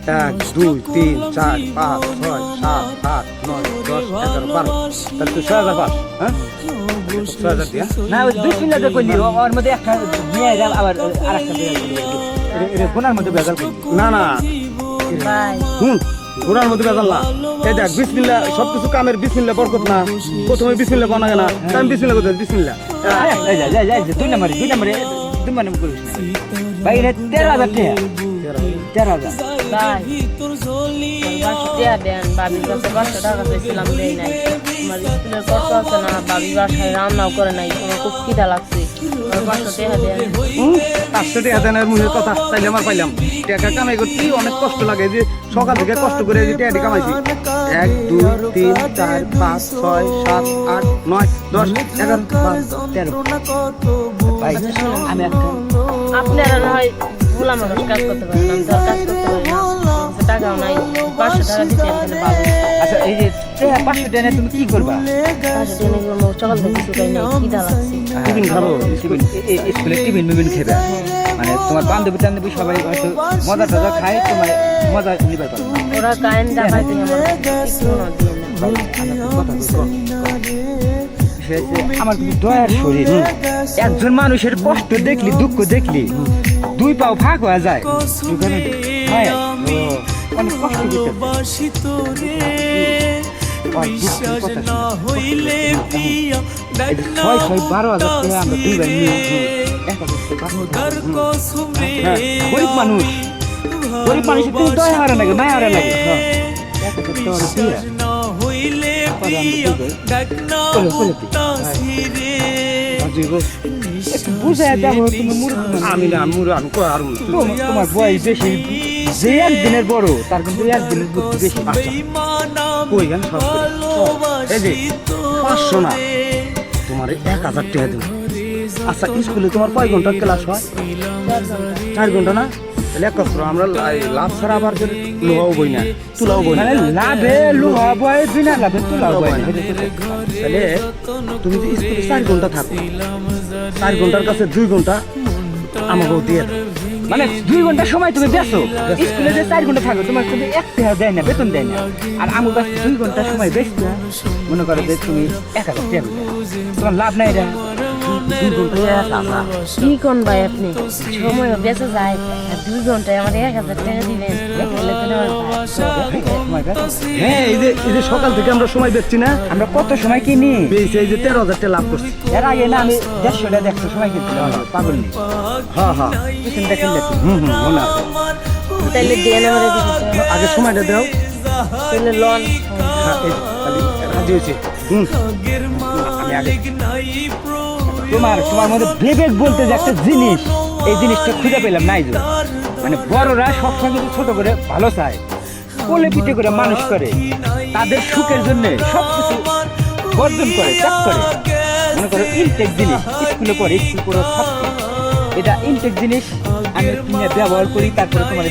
1 2 3 4 5 6 7 8 9 10 11 12 তাহলে তুই 6000 পাস হ্যাঁ 6000 দিয়া না ওই বিসমিল্লাহ কইলি ওর মধ্যে একটা নিয়ে আবার আরেকটা এর কোনার মধ্যে বেজাল করলি না না ভাই হুন কোনার মধ্যে বেজাল না এই দেখ বিসমিল্লাহ সবকিছু কামের বিসমিল্লাহ বরকত না প্রথমে বিসমিল্লাহ বানা না আমি বিসমিল্লাহ করতে বিসমিল্লাহ যা দুই নম্বরে তুমি করিস না ভাই এটা 13,000 টাকা 13,000 ভাই বাসা দেন বাবির কাছে 500 টাকা পেয়েছিলাম দেই নাই আমার স্কুলের খরচ আছে না বাবি বাসায় রান্নাও করে নাই আমার খুব খিদা লাগছে আমার 500 টাকা দেন 500 টাকা দেনের মুখের কথা তাইলে আমার পাইলাম টাকা কামাই করতে অনেক কষ্ট লাগে যে সকাল থেকে কষ্ট করে যে টাকা কামাইছি 1 2 3 4 5 6 7 8 9 10 11 12 13 ভাই আমি একটা আপনারা না হয় ভুলা মানুষ কাজ করতে পারেন আমি তো আর কাজ করতে পারি না টাকাও নাই 500 টাকা দিতে আমি বাবু আচ্ছা এই যে 500 টাকা তুমি কি করবা 500 টাকা নিয়ে সকাল থেকে কিছু খাই নাই খিদা লাগছে টিফিন খাবো স্কুলে টিফিন খেবে মানে তোমার বান্ধবী সবাই হয়তো মজা টজা খায় তোমার মজা নিবার পারবে ওরা কায়েন দেখাইতে আমার কিছু না দিয়ে আমার কিন্তু দয়ার শরীর একজন মানুষের কষ্ট দেখলি দুঃখ দেখলি দুই পাও ফাঁক হয়ে যায় অনেক কষ্ট ছয় 12,000 টাকা আমরা দুই ভাই গরিব মানুষ কিন্তু দয়া হারা লাগে মায়া হারা লাগে তোমার বয়স বেশি যে একদিনের বড় তার কিন্তু একদিনের বেশি কই গান সব এই যে 500 না তোমার 1000 টাকা দেব আচ্ছা স্কুলে তোমার কয় ঘন্টা ক্লাস হয় 4 ঘন্টা না তাহলে এক কষ্ট আমরা লাভ ছাড়া আবার লোহাও বই না তুলাও বই না মানে লাভে লোহা বয় বিনা লাভে তুলাও বয় না তাহলে তুমি যে স্কুলে 4 ঘন্টা থাকো 4 ঘন্টার কাছে 2 ঘন্টা আমাকেও দিয়ে দাও মানে 2 ঘন্টা সময় তুমি বেসো স্কুলে যে 4 ঘন্টা থাকো তোমার কিন্তু 1 টাকা দেয় না বেতন দেয় না আর আমার কাছে 2 ঘন্টা সময় বেসছো মনে করো যে তুমি 1000 টাকা তোমার লাভ নাই এটা কি কোন ভাই আপনি সময় বেঁচে যায় আর 2 ঘন্টায় আমার 1000 টাকা দিবেন হ্যাঁ এই যে সকাল থেকে আমরা সময় দেখছি না আমরা কত সময় কিনি বেশি এই যে 13,000 টাকা লাভ করছি এর আগে না আমি 150 টাকা দেখছো সময় কিনছিলাম পাগল নেই হ্যাঁ হ্যাঁ চিন্তা কিনলে মনে আছে তাইলে দেন আমার আগে সময়টা দাও তাইলে লোন হ্যাঁ এই খালি রাজি হয়েছে আমি আগে তোমার মধ্যে বিবেক বলতে যে একটা জিনিস এই জিনিসটা খুঁজে পেলাম নাই যে মানে বড়রা সবসময় কিন্তু ছোট করে ভালো চায় কোলে পিঠে করে মানুষ করে তাদের সুখের জন্য সবকিছু বর্জন করে ত্যাগ করে মনে করো ইনটেক জিনিস স্কুলে পড়ে স্কুল পড়ার ছাত্র এটা ইনটেক জিনিস আমি কিনে ব্যবহার করি তারপরে তোমার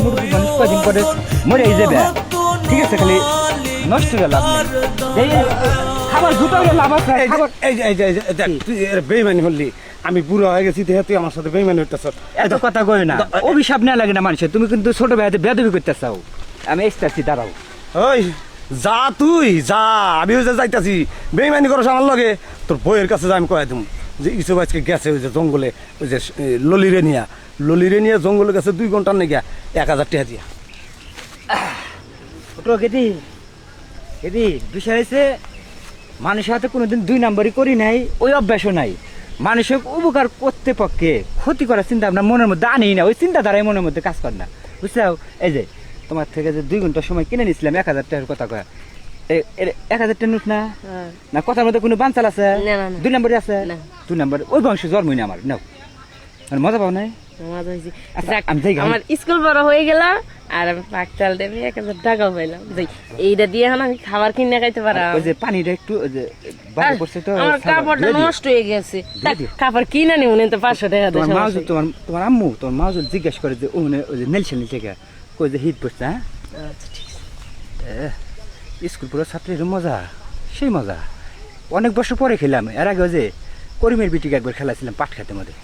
মুরগি মানুষ কদিন পরে মরে যাবে ঠিক আছে খালি নষ্ট হয়ে লাভ নেই খাবার দুটো লাভ আছে তুই বেইমানি হলি আমি বুড়ো হয়ে গেছি তুই আমার সাথে বেইমানি হইতেছ এত কথা কই না অভিশাপ না লাগে না মানুষের তুমি কিন্তু ছোট ভাইতে বেদবি করতে চাও আমি এসতেছি দাঁড়াও ওই যা তুই যা আমিও যে যাইতাছি বেইমানি করছ আমার লগে তোর বইয়ের কাছে যা আমি কয়ে দেবো যে ইসব আজকে গেছে ওই যে জঙ্গলে ওই যে ললিরে নিয়ে জঙ্গলে গেছে 2 ঘন্টার নাকি 1000 টাকা দিয়া এদি বিষয় হয়েছে মানুষের হাতে কোনোদিন 2 নম্বরই করি নাই ওই অভ্যাসও নাই মানুষের উপকার করতে পক্ষে ক্ষতি করার চিন্তা আপনার মনের মধ্যে আনেই না ওই চিন্তাধারাই মনের মধ্যে কাজ করে না বুঝছো এই যে তোমার থেকে যে 2 ঘন্টা সময় কিনে নিয়েছিলাম 1000 টাকার কথা কয়া 1000 টাকা নোট না না কথার মধ্যে কোনো বানচাল আছে 2 নম্বরে আছে 2 নম্বর ওই বংশে জন্মই না আমার নাও মজা পাও নাই আমার স্কুল বড় হয়ে গেল আর আমি পাকচাল দেবে 1000 টাকাও পাইলাম এইটা দিয়ে এখন আমি খাবার কিনে খাইতে পারলাম ওই যে পানিটা একটু আমার কাপড়টা নষ্ট হয়ে গেছে কাপড় কিনে নিব না তো 500 টাকা তোমার মাউজু তোমার আম্মু তোমার মাউজু জিজ্ঞেস করে যে ওখানে ওই যে নেলসেল থেকে কই যে হিট পড়ছে হ্যাঁ আচ্ছা ঠিক আছে স্কুল পুরো ছাত্রের মজা সেই মজা অনেক বছর পরে খেলাম এর আগে যে করিমের বিটিকে একবার খেলাছিলাম পাট খেতে মধ্যে